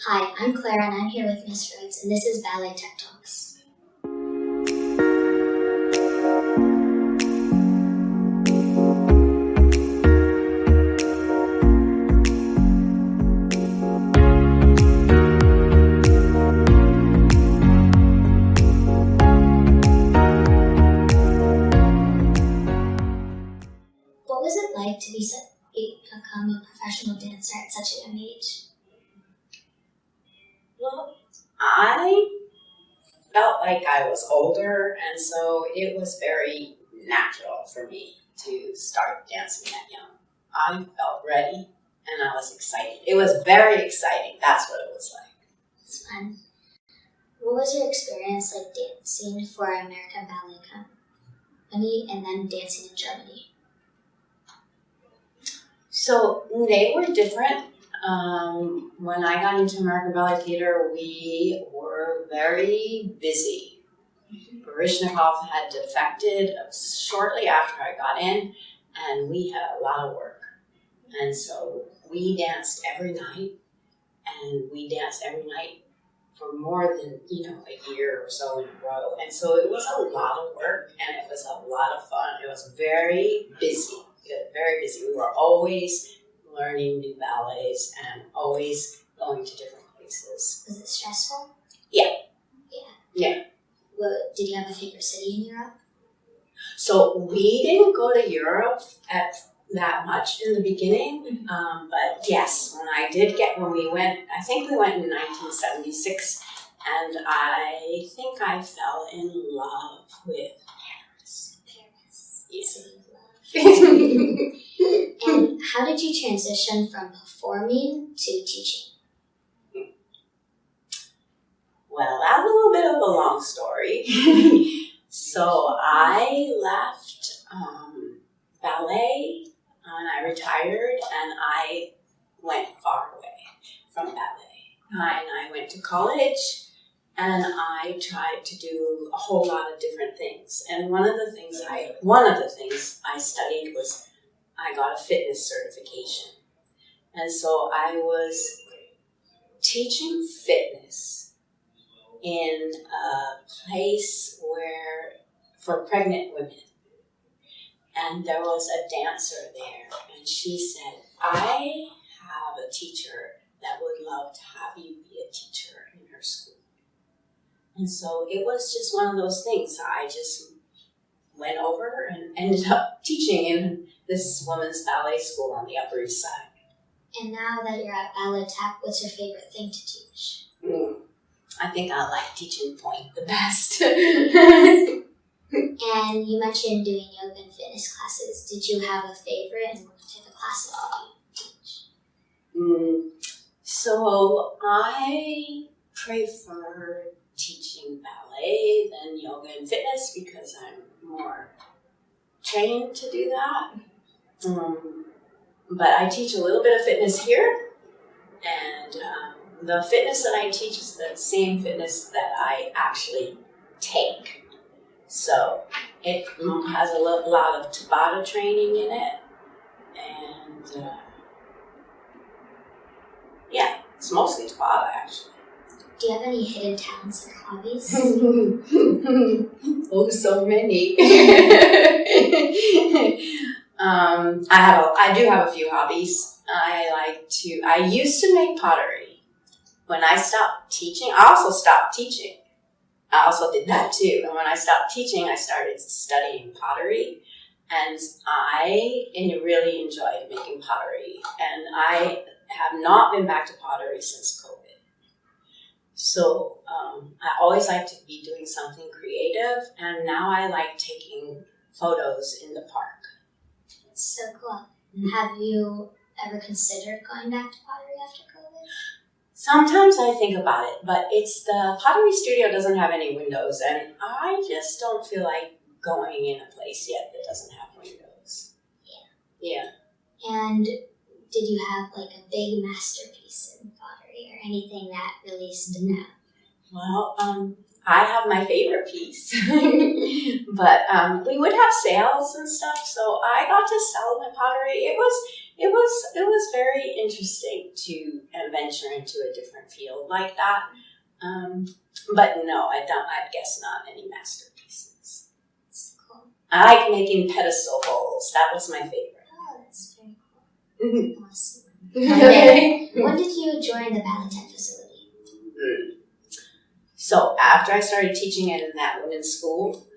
Hi, I'm Clara and I'm here with Miss Rhodes, and this is Ballet Tech Talks. What was it like to become a professional dancer at such a young age? Well, I felt like I was older, and so it was very natural for me to start dancing that young. I felt ready, and I was excited. It was very exciting. That's what it was like. It's fun. What was your experience like dancing for American Ballet Company and then dancing in Germany? So they were different. When I got into American Ballet Theater, we were very busy. Baryshnikov had defected shortly after I got in, and we had a lot of work. And so we danced every night, and we danced every night for more than, a year or so in a row. And so it was a lot of work, and it was a lot of fun. It was very busy. Very busy. We were always learning new ballets and always going to different places. Was it stressful? Yeah. Did you have a favorite city in Europe? So we didn't go to Europe that much in the beginning, but yes, when we went, I think we went in 1976, and I think I fell in love with Paris. Yes. City of love. And how did you transition from performing to teaching? Well, that's a little bit of a long story. So I left ballet and I retired, and I went far away from ballet. And I went to college, and I tried to do a whole lot of different things. And one of the things I studied was I got a fitness certification. And so I was teaching fitness in a place for pregnant women. And there was a dancer there, and she said, I have a teacher that would love to have you be a teacher in her school. And so it was just one of those things. I just went over and ended up teaching in this woman's ballet school on the Upper East Side. And now that you're at Ballet Tech, what's your favorite thing to teach? I think I like teaching point the best. And you mentioned doing yoga and fitness classes. Did you have a favorite, and what type of classes did you teach? So I prefer teaching ballet than yoga and fitness because I'm more trained to do that. But I teach a little bit of fitness here, and the fitness that I teach is the same fitness that I actually take. So it has a lot of Tabata training in it, and it's mostly Tabata actually. Do you have any hidden talents or hobbies? Oh, so many. I do have a few hobbies. I used to make pottery. When I stopped teaching, I also stopped teaching. I also did that too. And when I stopped teaching, I started studying pottery. And I really enjoyed making pottery. And I have not been back to pottery since COVID. So I always like to be doing something creative. And now I like taking photos in the park. That's so cool. Mm-hmm. Have you ever considered going back to pottery after COVID? Sometimes I think about it, but the pottery studio doesn't have any windows, and I just don't feel like going in a place yet that doesn't have windows. Yeah. And did you have like a big masterpiece in pottery or anything that really stood out? Well, I have my favorite piece, but we would have sales and stuff, so I got to sell my pottery. it was very interesting to venture into a different field like that. But no, I guess not any masterpieces. That's cool. I like making pedestal bowls. That was my favorite. Oh, that's very cool. Awesome. Okay. When did you join the Ballet Tech facility? So after I started teaching in that women's school,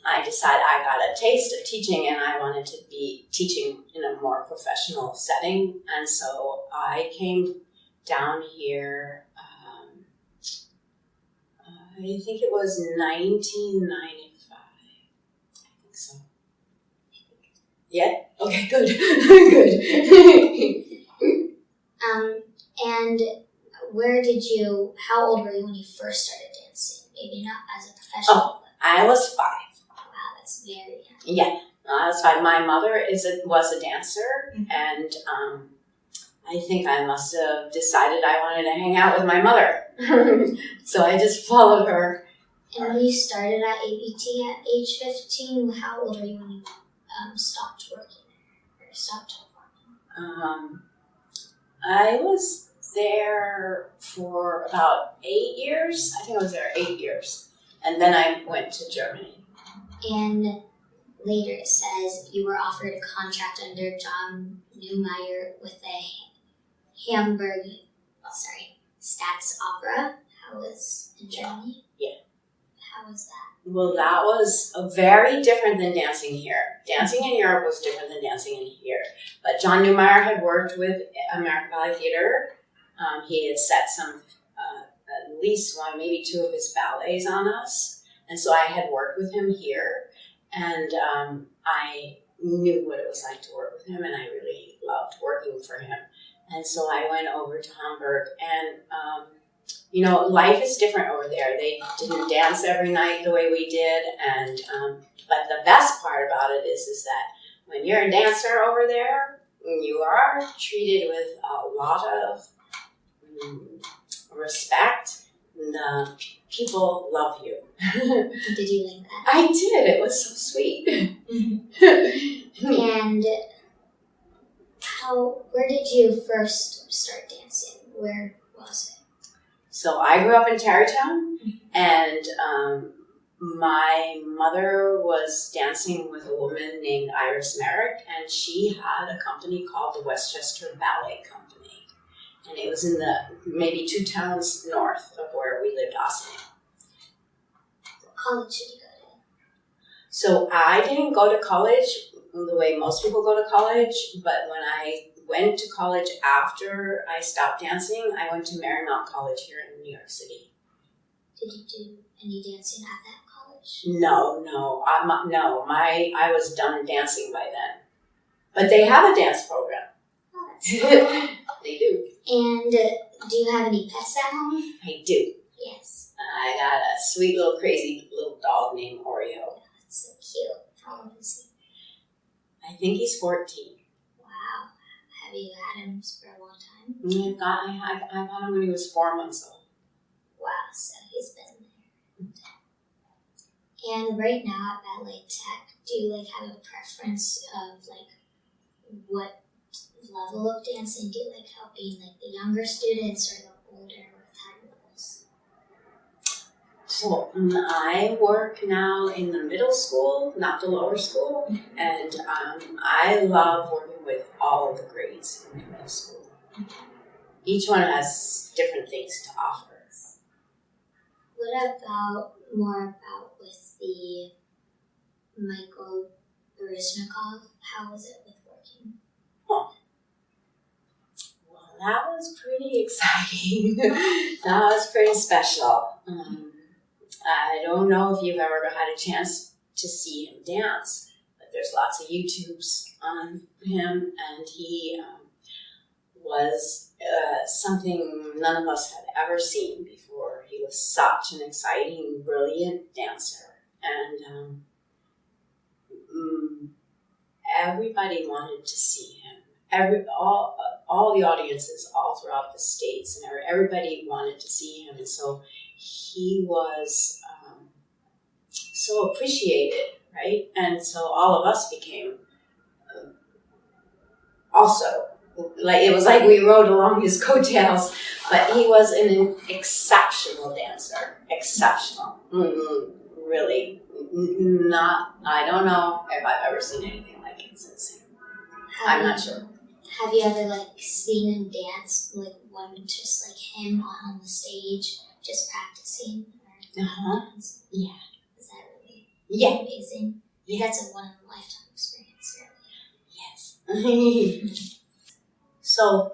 I decided I got a taste of teaching and I wanted to be teaching in a more professional setting. And so I came down here, I think it was 1995. I think so. Yeah? Okay, good. Good. And how old were you when you first started dancing? Maybe not as a professional. Oh, I was 5. Wow, that's very young. Yeah, I was 5. My mother was a dancer, and I think I must have decided I wanted to hang out with my mother. So I just followed her. And when you started at ABT at age 15, how old were you when you stopped working or stopped performing? I was there for about 8 years. I think I was there 8 years. And then I went to Germany. And later it says you were offered a contract under John Neumeier with the Hamburg, Stats Opera. How was in Germany? Yeah. How was that? Well, that was very different than dancing here. Dancing in Europe was different than dancing in here. But John Neumeier had worked with American Ballet Theater. He had set some, at least one, maybe 2 of his ballets on us. And so I had worked with him here. And I knew what it was like to work with him. And I really loved working for him. And so I went over to Hamburg. And, life is different over there. They didn't dance every night the way we did. And but the best part about it is that when you're a dancer over there, you are treated with a lot of respect. And people love you. Did you like that? I did. It was so sweet. And where did you first start dancing? Where was it? So I grew up in Tarrytown, and my mother was dancing with a woman named Iris Merrick, and she had a company called the Westchester Ballet Company. And it was in maybe 2 towns north of where we lived, Austin. What college did you go to? So I didn't go to college the way most people go to college, but when I went to college after I stopped dancing, I went to Marymount College here in New York City. Did you do any dancing at that college? No. I was done dancing by then. But they have a dance program. Oh, that's cool. They do. And do you have any pets at home? I do. Yes. I got a sweet little crazy little dog named Oreo. Oh, that's so cute. How old is he? I think he's 14. Wow. Have you had him for a long time? I got him when he was 4 months old. Wow, so he's been there. And right now at Ballet Tech, do you have a preference of what level of dancing? Do you like helping the younger students or the older with higher levels? So I work now in the middle school, not the lower school, and I love working with all of the grades in the middle school. Each one has different things to offer. What about with the Michael Baryshnikov? How was it with working? Oh. Well, that was pretty exciting. That was pretty special. I don't know if you've ever had a chance to see him dance, but there's lots of YouTubes on him, and he was something none of us had ever seen before. He was such an exciting, brilliant dancer, and everybody wanted to see him. All the audiences all throughout the States, and everybody wanted to see him, and so he was so appreciated, right? And so all of us became also, like, it was like we rode along his coattails, but he was an exceptional dancer. Exceptional. Really. I don't know if I've ever seen anything like it since. I'm not sure. Have you ever, like, seen him dance, like, one just like him on the stage, just practicing? Dance? Yeah. Is that really amazing? Yeah. That's a one-in-a-lifetime experience, really. Yes. So,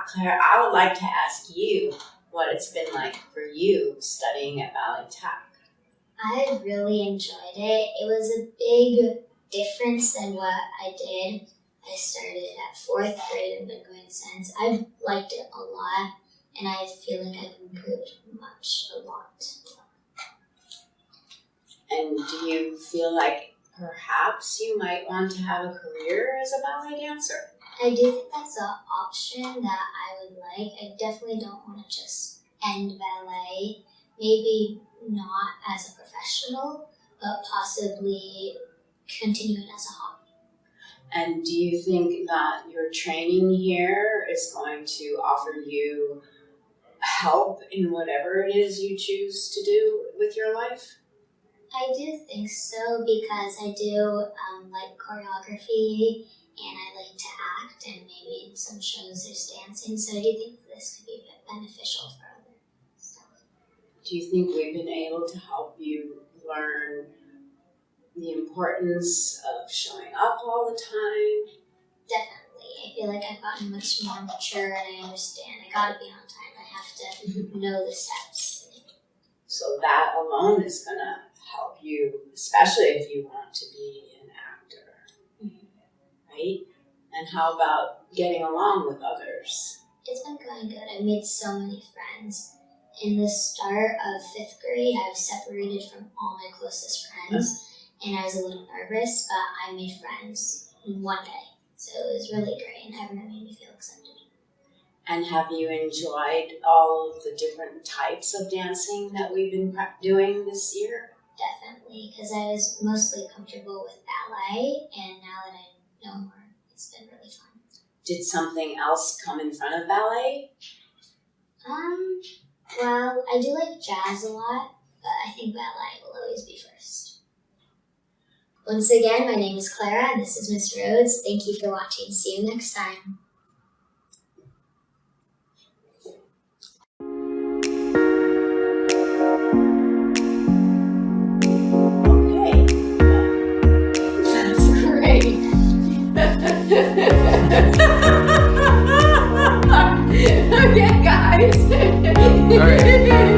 Clara, I would like to ask you what it's been like for you studying at Ballet Tech. I really enjoyed it. It was a big difference than what I did. I started at 4th grade and been going since. I've liked it a lot, and I feel like I've improved a lot. And do you feel like perhaps you might want to have a career as a ballet dancer? I do think that's an option that I would like. I definitely don't want to just end ballet. Maybe not as a professional, but possibly continuing as a hobby. And do you think that your training here is going to offer you help in whatever it is you choose to do with your life? I do think so, because I do like choreography, and I like to act, and maybe in some shows there's dancing, so I do think this could be beneficial for other stuff. Do you think we've been able to help you learn the importance of showing up all the time? Definitely. I feel like I've gotten much more mature, and I understand I gotta be on time. I have to know the steps. So that alone is gonna help you, especially if you want to be an actor, right? And how about getting along with others? It's been going good. I made so many friends. In the start of 5th grade, I was separated from all my closest friends. And I was a little nervous, but I made friends in one day. So it was really great, and everyone made me feel accepted. And have you enjoyed all of the different types of dancing that we've been doing this year? Definitely, because I was mostly comfortable with ballet, and now that I know more, it's been really fun. Did something else come in front of ballet? Well, I do like jazz a lot, but I think ballet will always be first. Once again, my name is Clara, and this is Miss Rhodes. Thank you for watching. See you next time. Okay, that's great. Okay, guys. All right.